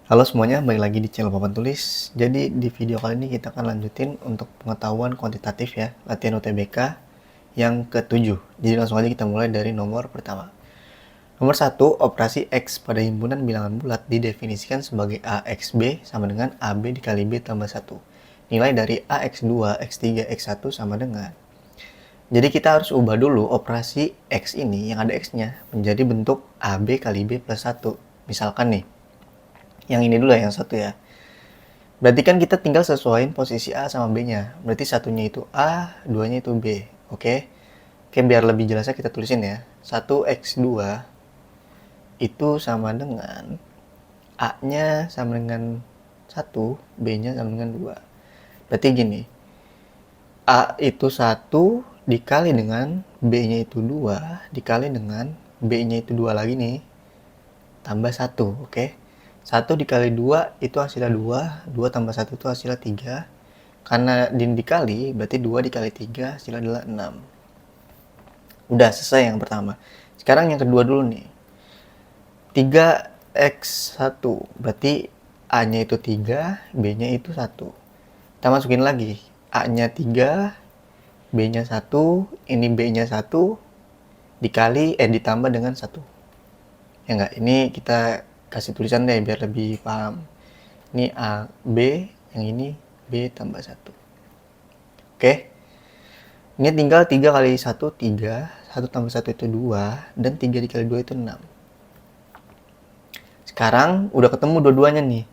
Halo semuanya, balik lagi di channel Papan Tulis. Jadi di video kali ini kita akan lanjutin untuk pengetahuan kuantitatif ya, latihan UTBK yang ke-7. Jadi langsung aja kita mulai dari nomor pertama. Nomor 1, operasi X pada himpunan bilangan bulat didefinisikan sebagai AXB sama dengan AB dikali B tambah 1. Nilai dari AX2, X3, X1 sama dengan. Jadi kita harus ubah dulu operasi X ini yang ada X-nya menjadi bentuk AB kali B plus 1. Misalkan nih, yang ini dulu ya, yang satu ya. Berarti kan kita tinggal sesuaiin posisi A sama B-nya. Berarti satunya itu A, duanya itu B. Oke. Oke, biar lebih jelasnya kita tulisin ya. 1x2 itu sama dengan A-nya sama dengan 1, B-nya sama dengan 2. Berarti gini. A itu 1 dikali dengan B-nya itu 2 dikali dengan B-nya itu 2 lagi nih. Tambah 1, oke. 1 dikali 2 itu hasilnya 2, 2 tambah 1 itu hasilnya 3. Karena dikali, berarti 2 dikali 3 hasilnya adalah 6. Udah selesai yang pertama. Sekarang yang kedua dulu nih. 3x1, berarti A-nya itu 3, B-nya itu 1. Kita masukin lagi. A-nya 3, B-nya 1, ini B-nya 1, ditambah dengan 1. Ya enggak, ini kita kasih tulisan deh biar lebih paham. Ini A, B, yang ini B tambah 1. Oke. Ini tinggal 3 kali 1, 3. 1 tambah 1 itu 2. Dan 3 dikali 2 itu 6. Sekarang udah ketemu dua-duanya nih.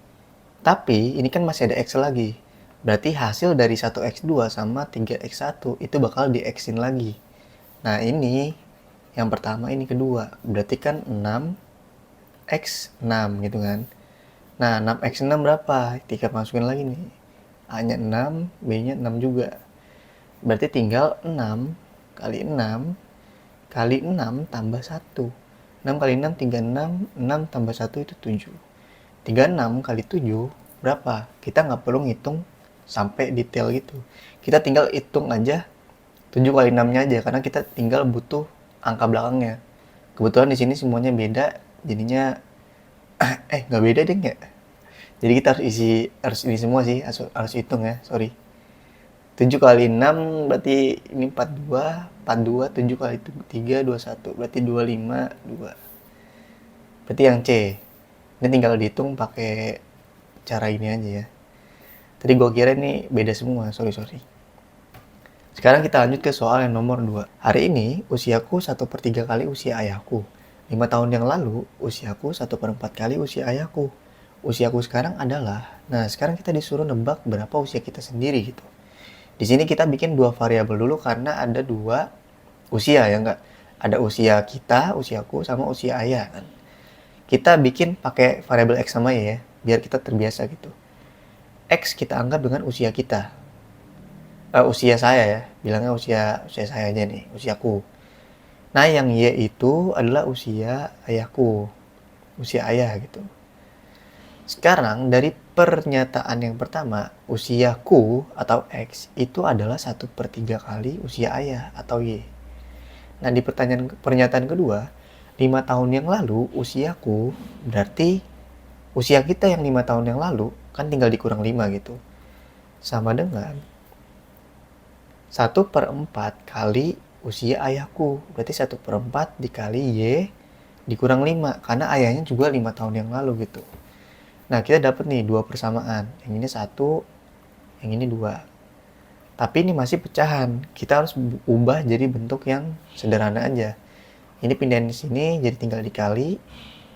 Tapi ini kan masih ada X lagi. Berarti hasil dari 1x2 sama 3x1 itu bakal di X-in lagi. Nah ini yang pertama, ini kedua. Berarti kan 6x6 gitu kan. Nah 6x6 berapa? Kita masukin lagi nih. A-nya 6, B-nya 6 juga. Berarti tinggal 6 kali 6 kali 6 tambah 1. 6 kali 6, 36. 6 tambah 1 itu 7. 36 kali 7 berapa? Kita nggak perlu ngitung sampai detail gitu. Kita tinggal hitung aja 7 kali 6-nya aja, karena kita tinggal butuh angka belakangnya. Kebetulan di sini semuanya beda, jadinya nggak beda deh nggak. Jadi kita harus ini semua sih, harus hitung ya, sorry. 7 kali 6 berarti ini 42, 42, 7 kali 3, 21, berarti 25, 2. Berarti yang C. Ini tinggal dihitung pakai cara ini aja ya. Tadi gue kira ini beda semua, sorry. Sekarang kita lanjut ke soal yang nomor 2. Hari ini usiaku 1/3 kali usia ayahku. 5 tahun yang lalu usiaku 1/4 kali usia ayahku. Usiaku sekarang adalah, nah sekarang kita disuruh nebak berapa usia kita sendiri gitu. Di sini kita bikin dua variabel dulu karena ada dua usia ya enggak? Ada usia kita, usiaku, sama usia ayah kan. Kita bikin pakai variabel X sama Y ya, biar kita terbiasa gitu. X kita anggap dengan usia kita. Usia saya ya, bilangnya usia saya aja nih, usiaku. Nah yang Y itu adalah usia ayahku, usia ayah gitu. Sekarang dari pernyataan yang pertama, usiaku atau X itu adalah 1/3 kali usia ayah atau Y. Nah di pernyataan kedua, 5 tahun yang lalu usiaku, berarti usia kita yang 5 tahun yang lalu kan tinggal dikurang 5 gitu. Sama dengan 1/4 kali usia ayahku, berarti 1/4 dikali Y dikurang 5, karena ayahnya juga 5 tahun yang lalu gitu. Nah kita dapat nih dua persamaan, yang ini 1, yang ini 2. Tapi ini masih pecahan, kita harus ubah jadi bentuk yang sederhana aja. Ini pindahin di sini, jadi tinggal dikali.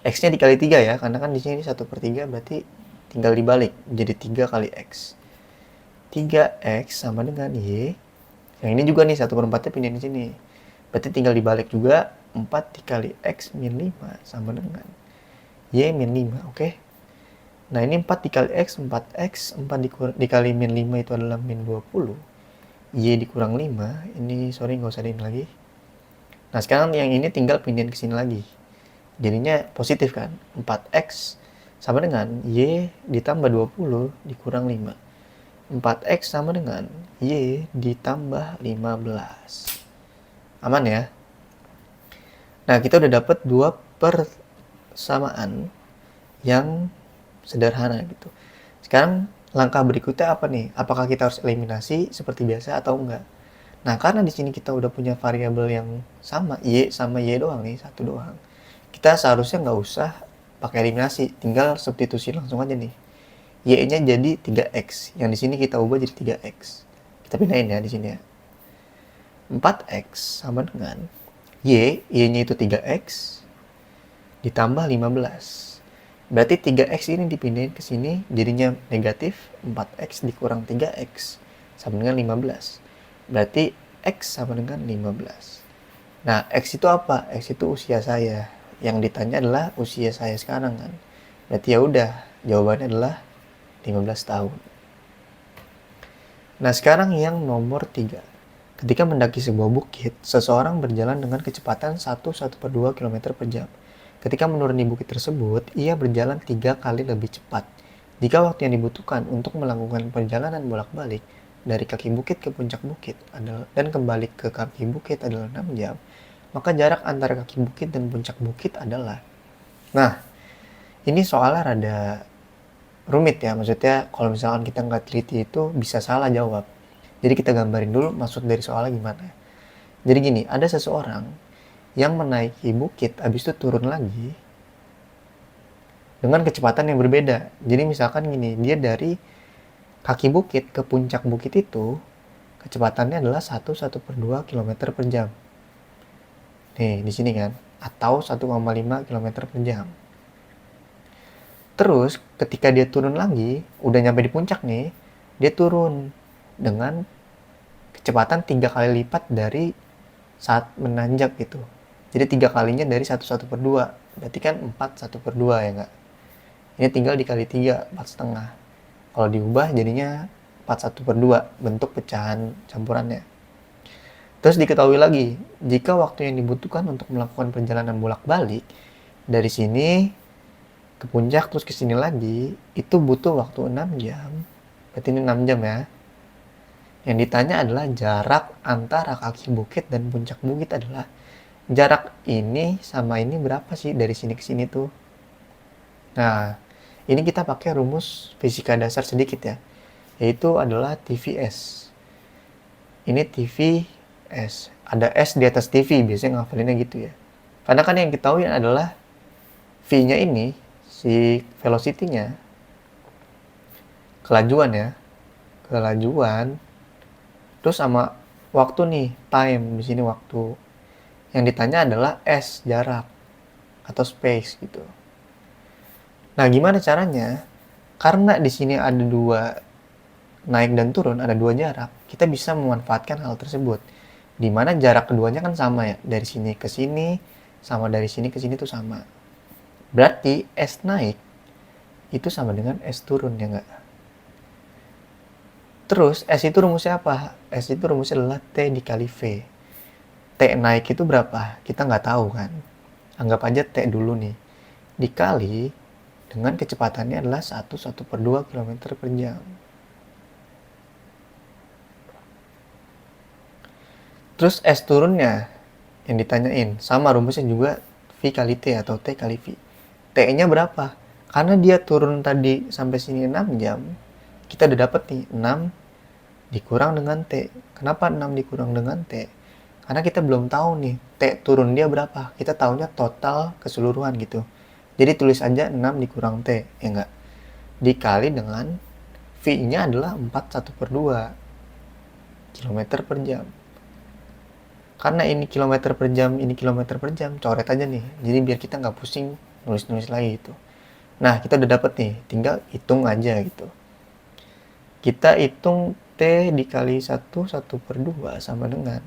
X-nya dikali 3 ya, karena kan di sini 1/3 berarti tinggal dibalik, jadi 3 kali X. 3X sama dengan Y. Yang ini juga nih 1/4-nya pindahin di sini. Berarti tinggal dibalik juga, 4 dikali X min 5 sama dengan Y min 5, oke? Nah ini 4 dikali X, 4X, 4 dikali min 5 itu adalah min 20. Y dikurang 5, ini sorry nggak usah diin lagi. Nah sekarang yang ini tinggal pindahin ke sini lagi. Jadinya positif kan, 4X sama dengan Y ditambah 20 dikurang 5. 4X sama dengan Y ditambah 15. Aman ya? Nah kita udah dapat dua persamaan yang sederhana gitu. Sekarang langkah berikutnya apa nih? Apakah kita harus eliminasi seperti biasa atau enggak? Nah, karena di sini kita udah punya variabel yang sama, Y sama Y doang nih, satu doang. Kita seharusnya nggak usah pakai eliminasi, tinggal substitusi langsung aja nih. Y-nya jadi 3X, yang di sini kita ubah jadi 3X. Kita pindahin ya di sini ya. 4X sama dengan Y-nya itu 3X, ditambah 15. Berarti 3X ini dipindahin ke sini, jadinya negatif 4X dikurang 3X sama dengan 15. Berarti X sama dengan 15. Nah, X itu apa? X itu usia saya. Yang ditanya adalah usia saya sekarang kan. Berarti ya udah, jawabannya adalah 15 tahun. Nah, sekarang yang nomor 3. Ketika mendaki sebuah bukit, seseorang berjalan dengan kecepatan 1,1/2 km per jam. Ketika menuruni bukit tersebut, ia berjalan 3 kali lebih cepat. Jika waktu yang dibutuhkan untuk melakukan perjalanan bolak-balik dari kaki bukit ke puncak bukit dan kembali ke kaki bukit adalah 6 jam, maka jarak antara kaki bukit dan puncak bukit adalah... Nah, ini soalnya rada rumit ya, maksudnya kalau misalkan kita nggak teliti itu bisa salah jawab. Jadi kita gambarin dulu maksud dari soalnya gimana. Jadi gini, ada seseorang yang menaiki bukit, habis itu turun lagi dengan kecepatan yang berbeda. Jadi misalkan gini, dia dari kaki bukit ke puncak bukit itu kecepatannya adalah 1,1/2 km per jam. Nih, di sini kan, atau 1,5 km per jam. Terus ketika dia turun lagi, udah nyampe di puncak nih, dia turun dengan kecepatan 3 kali lipat dari saat menanjak gitu. Jadi 3 kalinya dari 1,1/2. Berarti kan 4,1/2 ya enggak? Ini tinggal dikali 3, 4,5. Kalau diubah jadinya 4,1/2 bentuk pecahan campurannya. Terus diketahui lagi, jika waktu yang dibutuhkan untuk melakukan perjalanan bolak-balik dari sini ke puncak terus ke sini lagi, itu butuh waktu 6 jam. Berarti ini 6 jam ya. Yang ditanya adalah jarak antara kaki bukit dan puncak bukit adalah jarak ini sama ini berapa sih dari sini ke sini tuh. Nah, ini kita pakai rumus fisika dasar sedikit ya, yaitu adalah TVS. Ini TVS, ada S di atas TV, biasanya ngafalinnya gitu ya. Karena kan yang kita tahu adalah V-nya ini, si velocity-nya, kelajuan ya, kelajuan, terus sama waktu nih, time, di sini waktu. Yang ditanya adalah S, jarak, atau space gitu. Nah, gimana caranya? Karena di sini ada dua naik dan turun, ada dua jarak, kita bisa memanfaatkan hal tersebut. Dimana jarak keduanya kan sama ya, dari sini ke sini, sama dari sini ke sini tuh sama. Berarti S naik itu sama dengan S turun ya enggak? Terus S itu rumusnya apa? S itu rumusnya adalah T dikali V. T naik itu berapa? Kita nggak tahu kan. Anggap aja T dulu nih. Dikali dengan kecepatannya adalah 1,1/2 km per jam. Terus S turunnya yang ditanyain. Sama rumusnya juga V kali T atau T kali V. T-nya berapa? Karena dia turun tadi sampai sini 6 jam, kita udah dapet nih 6 dikurang dengan T. Kenapa 6 dikurang dengan T? Karena kita belum tahu nih T turun dia berapa. Kita tahunya total keseluruhan gitu. Jadi tulis aja 6 dikurang T, ya enggak? Dikali dengan V-nya adalah 4,1/2 km per jam. Karena ini kilometer per jam, ini kilometer per jam, coret aja nih. Jadi biar kita nggak pusing nulis-nulis lagi gitu. Nah, kita udah dapet nih, tinggal hitung aja gitu. Kita hitung T dikali 1/2 sama dengan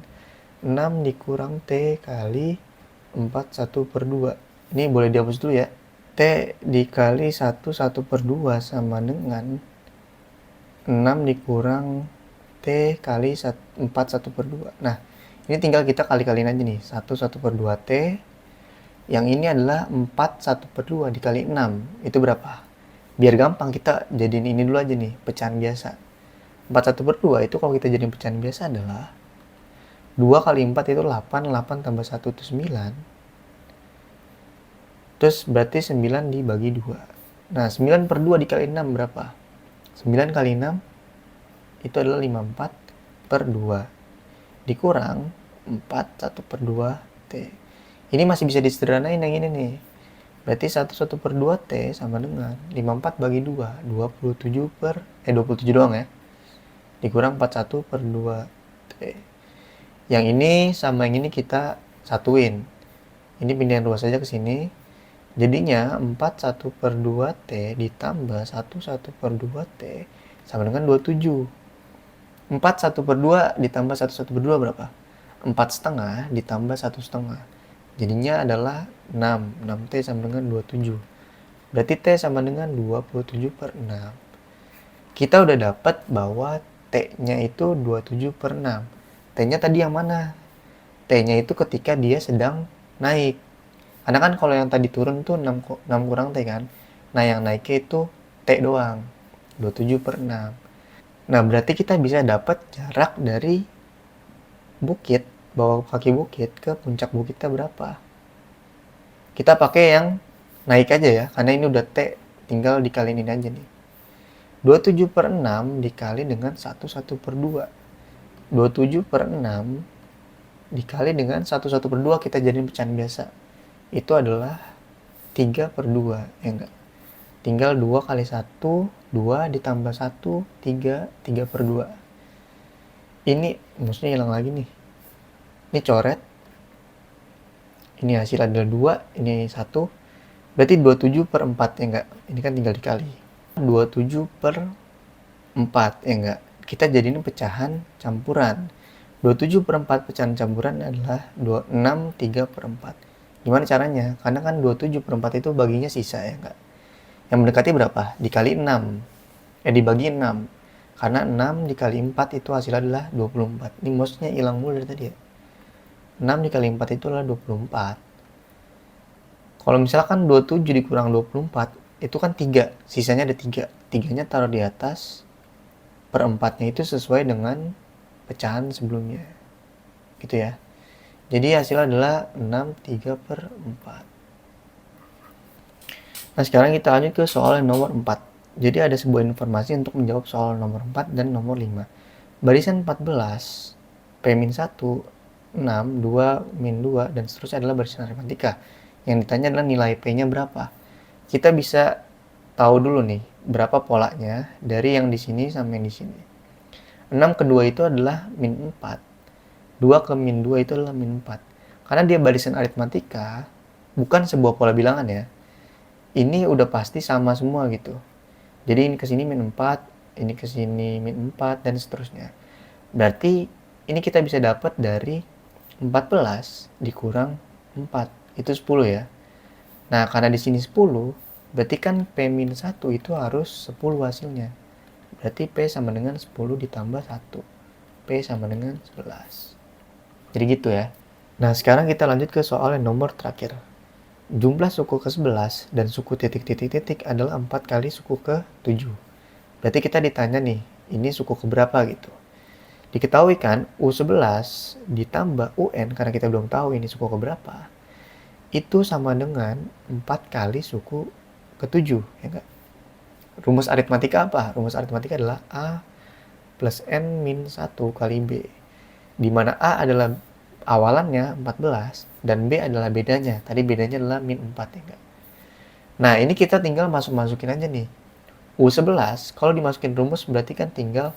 6 dikurang T kali 4/1/2. Ini boleh dihapus dulu ya. T dikali 1/1/2 sama dengan 6 dikurang T kali 4/1/2. Nah, ini tinggal kita kali-kaliin aja nih. 1/1/2 T. Yang ini adalah 4/1/2 dikali 6. Itu berapa? Biar gampang kita jadiin ini dulu aja nih, pecahan biasa. 4/1/2 itu kalau kita jadiin pecahan biasa adalah 2 kali 4 itu 8, 8 tambah 1 itu 9. Terus berarti 9 dibagi 2. Nah, 9 per 2 dikali 6 berapa? 9 kali 6 itu adalah 54 per 2. Dikurang 4, 1 per 2 T. Ini masih bisa disederhanain yang ini nih. Berarti 1 per 2 T sama dengan 54 bagi 2. 27 doang ya. Dikurang 41 per 2 T. Yang ini sama yang ini kita satuin. Ini pindahin 2 saja ke sini. Jadinya 41 per 2 T ditambah 11 per 2 T sama dengan 27. 41 per 2 ditambah 11 per 2 berapa? 4 setengah ditambah 1 setengah. Jadinya adalah 6. 6T sama dengan 27. Berarti T sama dengan 27 per 6. Kita udah dapat bahwa T-nya itu 27 per 6. T-nya tadi yang mana? T-nya itu ketika dia sedang naik. Karena kan kalau yang tadi turun tuh 6 kurang T kan. Nah yang naiknya itu T doang. 27 per 6. Nah berarti kita bisa dapat jarak dari bukit, bawah kaki bukit ke puncak bukitnya berapa. Kita pakai yang naik aja ya. Karena ini udah T, tinggal dikaliin ini aja nih. 27 per 6 dikali dengan 11 per 2. 27 per 6 dikali dengan 11 per 2 kita jadiin pecahan biasa. Itu adalah 3 per 2, ya enggak? Tinggal 2 kali 1, 2 ditambah 1, 3, 3 per 2. Ini maksudnya hilang lagi nih. Ini coret. Ini hasil adalah 2, ini 1. Berarti 27 per 4, ya enggak? Ini kan tinggal dikali. 27 per 4, ya enggak? Kita jadiin pecahan campuran. 27 per 4 pecahan campuran adalah 26, 3 per 4. Gimana caranya? Karena kan 27 per 4 itu baginya sisa ya enggak? Yang mendekati berapa? Dikali 6. Dibagi 6. Karena 6 dikali 4 itu hasilnya adalah 24. Ini mouse-nya hilang mulu dari tadi ya. 6 dikali 4 itu adalah 24. Kalau misalkan 27 dikurang 24, itu kan 3. Sisanya ada 3. 3-nya taruh di atas. Per 4-nya itu sesuai dengan pecahan sebelumnya. Gitu ya. Jadi hasilnya adalah 6, 3 per 4. Nah sekarang kita lanjut ke soal yang nomor 4. Jadi ada sebuah informasi untuk menjawab soal nomor 4 dan nomor 5. Barisan 14, P-1, 6, 2, min 2, dan seterusnya adalah barisan aritmatika. Yang ditanya adalah nilai P-nya berapa. Kita bisa tahu dulu nih, berapa polanya dari yang di sini sampai yang di sini. 6 ke 2 itu adalah min 4. 2 ke min 2 itu adalah min 4. Karena dia barisan aritmatika, bukan sebuah pola bilangan ya. Ini udah pasti sama semua gitu. Jadi ini ke sini min 4, ini ke sini min 4, dan seterusnya. Berarti ini kita bisa dapat dari 14 dikurang 4. Itu 10 ya. Nah, karena di sini 10, berarti kan P-1 itu harus 10 hasilnya. Berarti P sama dengan 10 ditambah 1. P sama dengan 11. Jadi gitu ya. Nah, sekarang kita lanjut ke soal yang nomor terakhir. Jumlah suku ke-11 dan suku titik-titik-titik adalah 4 kali suku ke-7. Berarti kita ditanya nih, ini suku keberapa gitu. Diketahui kan, U11 ditambah UN, karena kita belum tahu ini suku keberapa, itu sama dengan 4 kali suku ke-7, ya enggak? Rumus aritmatika apa? Rumus aritmatika adalah A plus N min 1 kali B. Di mana A adalah awalannya 14 dan B adalah bedanya. Tadi bedanya adalah min 4 ya enggak? Nah, ini kita tinggal masukin aja nih. U11 kalau dimasukin rumus berarti kan tinggal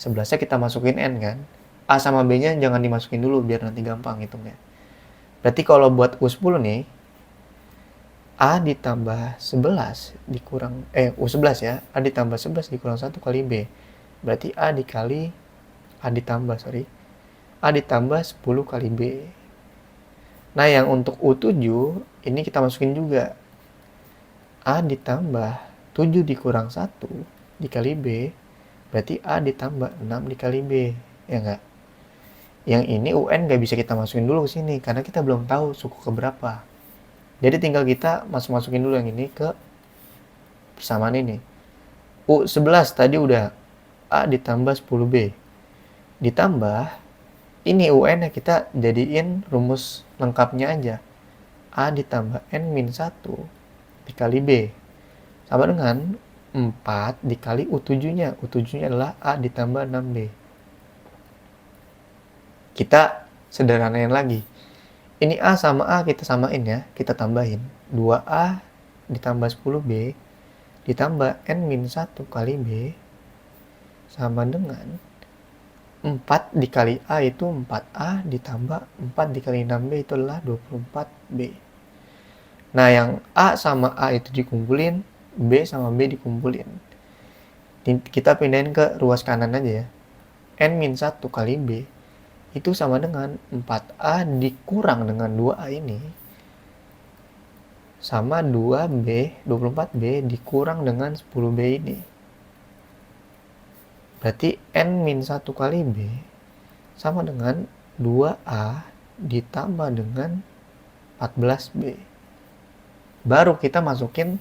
11-nya kita masukin N kan. A sama B-nya jangan dimasukin dulu biar nanti gampang hitungnya. Berarti kalau buat U10 nih, A ditambah 11 dikurang U11 ya. A ditambah 11 dikurang 1 kali B. Berarti A ditambah A ditambah 10 kali B. Nah, yang untuk U7 ini kita masukin juga. A ditambah 7 dikurang 1 dikali B. Berarti A ditambah 6 dikali B. Ya enggak? Yang ini UN nggak bisa kita masukin dulu ke sini karena kita belum tahu suku keberapa. Jadi tinggal kita masukin dulu yang ini ke persamaan ini. U11 tadi udah A ditambah 10B. Ditambah ini UN ya kita jadiin rumus lengkapnya aja. A ditambah N min 1 dikali B. sama dengan 4 dikali U7-nya. U7-nya adalah A ditambah 6B. Kita sederhanain lagi. Ini A sama A kita samain ya, kita tambahin. 2A ditambah 10B ditambah N-1 kali B sama dengan 4 dikali A itu 4A ditambah 4 dikali 6B itu adalah 24B. Nah, yang A sama A itu dikumpulin, B sama B dikumpulin. Kita pindahin ke ruas kanan aja ya. N-1 kali B itu sama dengan 4A dikurang dengan 2A ini sama 2B, 24B dikurang dengan 10B ini. Berarti N-1 kali B sama dengan 2A ditambah dengan 14B. Baru kita masukin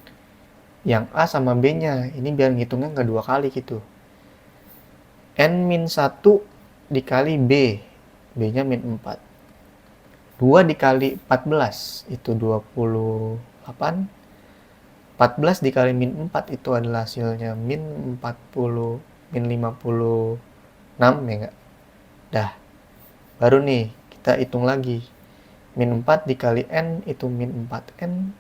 yang A sama B-nya. Ini biar ngitungnya nggak 2 kali gitu. N-1 dikali B. B-nya min 4. 2 dikali 14 itu 28. 14 dikali min 4 itu adalah hasilnya min 40. Min 56 ya enggak? Dah. Baru nih kita hitung lagi. Min 4 dikali N itu min 4N.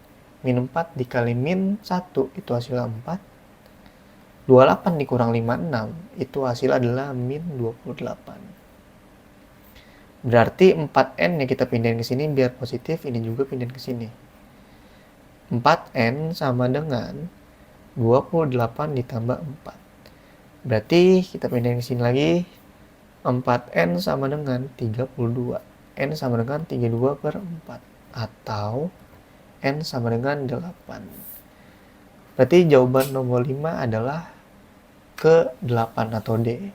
Min 4 dikali min 1 itu hasilnya 4. 28 dikurang 56 itu hasil adalah min 28. Berarti 4N yang kita pindahin ke sini biar positif, ini juga pindahin ke sini. 4N sama dengan 28 ditambah 4. Berarti kita pindahin ke sini lagi. 4N sama dengan 32. N sama dengan 32 per 4. Atau N sama dengan 8. Berarti jawaban nomor 5 adalah ke 8 atau D.